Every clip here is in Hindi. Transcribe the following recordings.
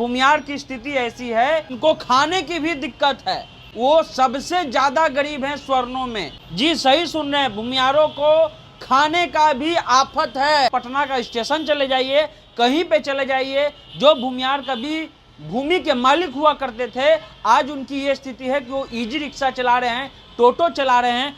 भूमियार की स्थिति ऐसी है, उनको खाने की भी दिक्कत है। वो सबसे ज्यादा गरीब हैं स्वर्णों में। जी सही सुन रहे हैं, भूमियारों को खाने का भी आफत है। पटना का स्टेशन चले जाइए, कहीं पे चले जाइए, जो भूमियार कभी भूमि के मालिक हुआ करते थे, आज उनकी ये स्थिति है कि वो इजी रिक्शा चला रहे हैं, टोटो चला रहे हैं।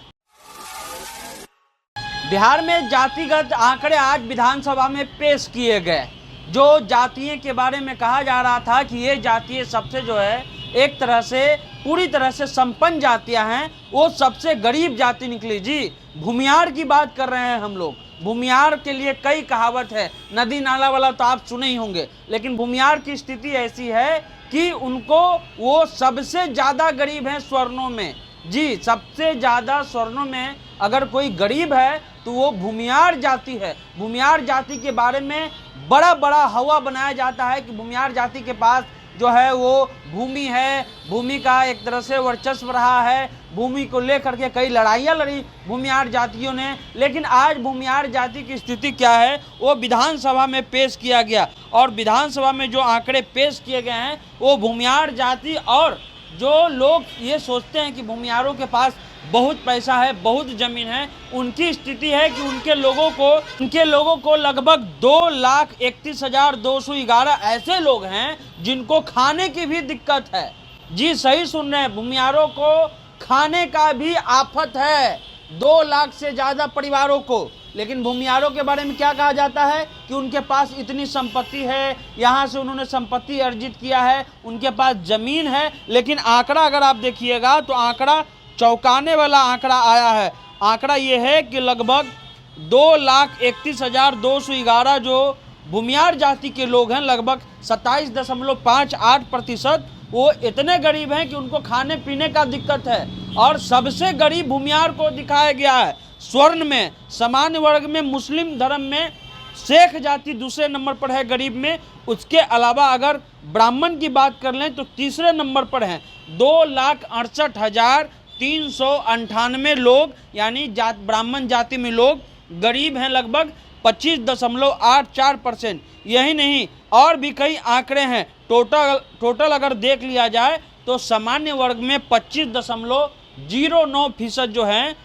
बिहार में जातिगत आंकड़े आज विधानसभा में पेश किए गए। जो जातीय के बारे में कहा जा रहा था कि ये जातीय सबसे जो है एक तरह से पूरी तरह से संपन्न जातियां हैं, वो सबसे गरीब जाति निकली। जी भूमियार की बात कर रहे हैं हम लोग। भूमियार के लिए कई कहावत है, नदी नाला वाला तो आप सुने ही होंगे, लेकिन भूमियार की स्थिति ऐसी है कि उनको वो सबसे ज़्यादा गरीब हैं स्वर्णों में। जी सबसे ज़्यादा स्वर्णों में अगर कोई गरीब है तो वो भूमियार जाति है। भूमियार जाति के बारे में बड़ा बड़ा हवा बनाया जाता है कि भूमियार जाति के पास जो है वो भूमि है, भूमि का एक तरह से वर्चस्व रहा है, भूमि को लेकर के कई लड़ाइयाँ लड़ी भूमियार जातियों ने। लेकिन आज भूमियार जाति की स्थिति क्या है वो विधानसभा में पेश किया गया, और विधानसभा में जो आंकड़े पेश किए गए हैं वो भूमियार जाति और जो लोग ये सोचते हैं कि भूमियारों के पास बहुत पैसा है, बहुत ज़मीन है, उनकी स्थिति है कि उनके लोगों को लगभग 2,31,211 ऐसे लोग हैं जिनको खाने की भी दिक्कत है। जी सही सुन रहे हैं, भूमियारों को खाने का भी आफत है, 2 लाख से ज़्यादा परिवारों को। लेकिन भूमियारों के बारे में क्या कहा जाता है कि उनके पास इतनी संपत्ति है, यहाँ से उन्होंने संपत्ति अर्जित किया है, उनके पास ज़मीन है। लेकिन आंकड़ा अगर आप देखिएगा तो आंकड़ा चौंकाने वाला आंकड़ा आया है। आंकड़ा ये है कि लगभग 2,31,211 जो भूमियार जाति के लोग हैं, लगभग 27.58% वो इतने गरीब हैं कि उनको खाने पीने का दिक्कत है। और सबसे गरीब भूमियार को दिखाया गया है स्वर्ण में। सामान्य वर्ग में मुस्लिम धर्म में शेख जाति दूसरे नंबर पर है गरीब में। उसके अलावा अगर ब्राह्मण की बात कर लें तो तीसरे नंबर पर हैं 2,68,398 लोग, यानी ब्राह्मण जाति में लोग गरीब हैं लगभग 25.84%। यही नहीं, और भी कई आंकड़े हैं। टोटल अगर देख लिया जाए तो सामान्य वर्ग में 25.09% जो हैं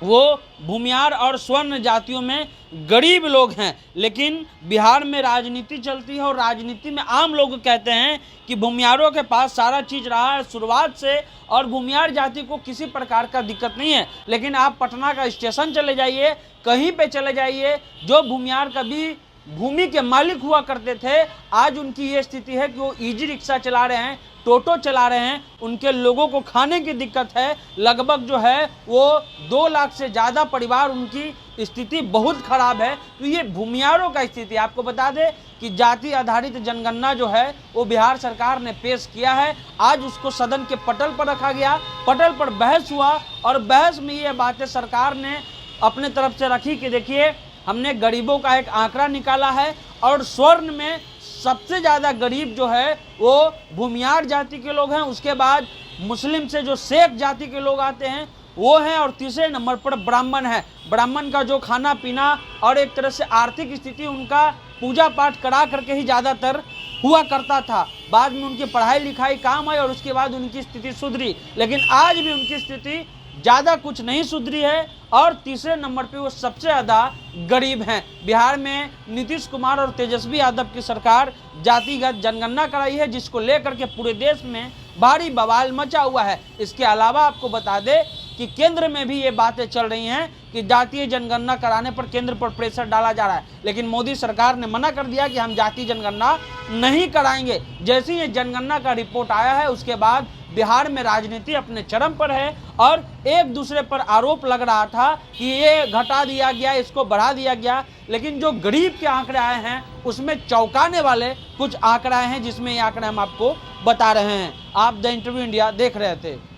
वो भूमियार और स्वर्ण जातियों में गरीब लोग हैं। लेकिन बिहार में राजनीति चलती है और राजनीति में आम लोग कहते हैं कि भूमियारों के पास सारा चीज़ रहा है शुरुआत से और भूमियार जाति को किसी प्रकार का दिक्कत नहीं है। लेकिन आप पटना का स्टेशन चले जाइए, कहीं पे चले जाइए, जो भूमियार कभी भूमि के मालिक हुआ करते थे, आज उनकी ये स्थिति है कि वो इजी रिक्शा चला रहे हैं, टोटो चला रहे हैं, उनके लोगों को खाने की दिक्कत है। लगभग जो है वो 2 लाख से ज़्यादा परिवार, उनकी स्थिति बहुत खराब है। तो ये भूमियारों का स्थिति। आपको बता दें कि जाति आधारित जनगणना जो है वो बिहार सरकार ने पेश किया है। आज उसको सदन के पटल पर रखा गया, पटल पर बहस हुआ, और बहस में ये बातें सरकार ने अपने तरफ से रखी कि देखिए हमने गरीबों का एक आंकड़ा निकाला है और स्वर्ण में सबसे ज़्यादा गरीब जो है वो भूमियार जाति के लोग हैं। उसके बाद मुस्लिम से जो शेख जाति के लोग आते हैं वो हैं, और तीसरे नंबर पर ब्राह्मण है। ब्राह्मण का जो खाना पीना और एक तरह से आर्थिक स्थिति उनका पूजा पाठ करा करके ही ज़्यादातर हुआ करता था। बाद में उनकी पढ़ाई लिखाई काम आई और उसके बाद उनकी स्थिति सुधरी, लेकिन आज भी उनकी स्थिति ज़्यादा कुछ नहीं सुधरी है। और तीसरे नंबर पे वो सबसे ज़्यादा गरीब हैं। बिहार में नीतीश कुमार और तेजस्वी यादव की सरकार जातिगत जनगणना कराई है, जिसको लेकर के पूरे देश में भारी बवाल मचा हुआ है। इसके अलावा आपको बता दें कि केंद्र में भी ये बातें चल रही हैं कि जातीय जनगणना कराने पर केंद्र पर प्रेशर डाला जा रहा है, लेकिन मोदी सरकार ने मना कर दिया कि हम जातीय जनगणना नहीं कराएंगे। जैसे ही ये जनगणना का रिपोर्ट आया है उसके बाद बिहार में राजनीति अपने चरम पर है, और एक दूसरे पर आरोप लग रहा था कि ये घटा दिया गया, इसको बढ़ा दिया गया। लेकिन जो गरीब के आंकड़े आए हैं उसमें चौंकाने वाले कुछ आंकड़े हैं, जिसमें ये आंकड़े हम आपको बता रहे हैं। आप द इंटरव्यू इंडिया देख रहे थे।